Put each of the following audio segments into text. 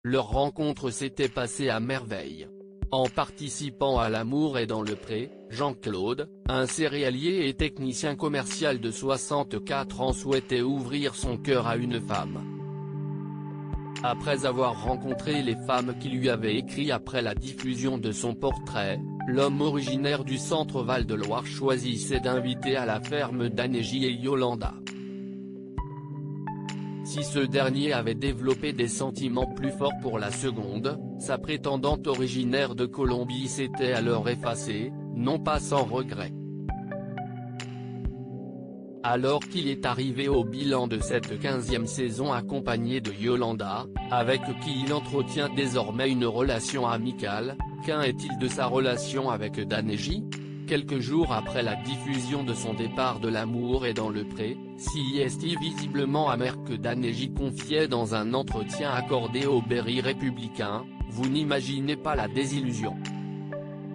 Leur rencontre s'était passée à merveille. En participant à L'amour est dans le pré, Jean-Claude, un céréalier et technicien commercial de 64 ans souhaitait ouvrir son cœur à une femme. Après avoir rencontré les femmes qui lui avaient écrit après la diffusion de son portrait, l'homme originaire du centre Val-de-Loire choisissait d'inviter à la ferme d'Anégy et Yolanda. Si ce dernier avait développé des sentiments plus forts pour la seconde, sa prétendante originaire de Colombie s'était alors effacée, non pas sans regret. Alors qu'il est arrivé au bilan de cette 15e saison accompagné de Yolanda, avec qui il entretient désormais une relation amicale, qu'en est-il de sa relation avec Danéji ? Quelques jours après la diffusion de son départ de L'amour est dans le pré, CIST visiblement amer que Danéji confiait dans un entretien accordé au Berry républicain, « Vous n'imaginez pas la désillusion.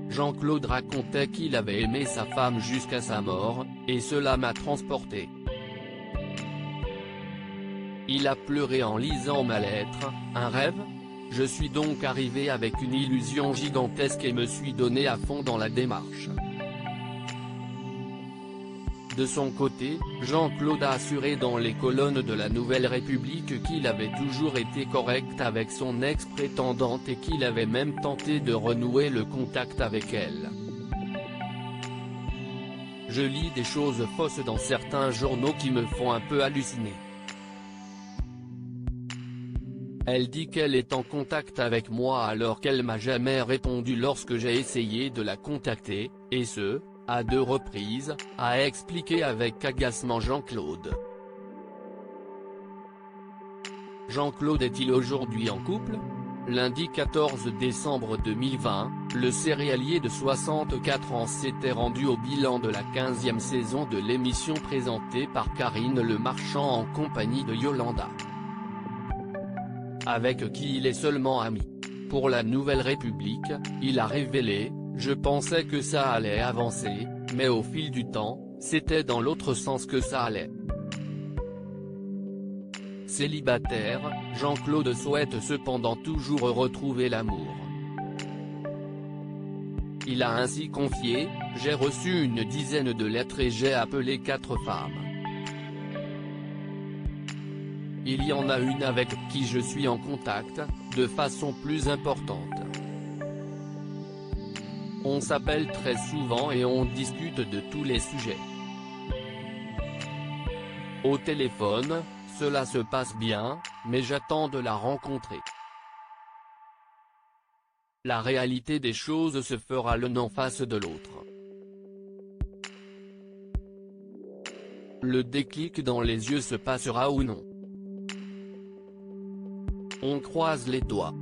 Jean-Claude racontait qu'il avait aimé sa femme jusqu'à sa mort, et cela m'a transporté. Il a pleuré en lisant ma lettre, un rêve ? Je suis donc arrivé avec une illusion gigantesque et me suis donné à fond dans la démarche. » De son côté, Jean-Claude a assuré dans les colonnes de la Nouvelle République qu'il avait toujours été correct avec son ex-prétendante et qu'il avait même tenté de renouer le contact avec elle. Je lis des choses fausses dans certains journaux qui me font un peu halluciner. Elle dit qu'elle est en contact avec moi alors qu'elle m'a jamais répondu lorsque j'ai essayé de la contacter, et ce, à 2 reprises, a expliqué avec agacement Jean-Claude. Jean-Claude est-il aujourd'hui en couple ? Lundi 14 décembre 2020, le céréalier de 64 ans s'était rendu au bilan de la 15e saison de l'émission présentée par Karine Le Marchand en compagnie de Yolanda, avec qui il est seulement ami. Pour la Nouvelle République, il a révélé: « Je pensais que ça allait avancer, mais au fil du temps, c'était dans l'autre sens que ça allait. » Célibataire, Jean-Claude souhaite cependant toujours retrouver l'amour. Il a ainsi confié: « J'ai reçu une dizaine de lettres et j'ai appelé 4 femmes. Il y en a une avec qui je suis en contact, de façon plus importante. On s'appelle très souvent et on discute de tous les sujets. Au téléphone, cela se passe bien, mais j'attends de la rencontrer. La réalité des choses se fera l'un en face de l'autre. Le déclic dans les yeux se passera ou non. On croise les doigts. »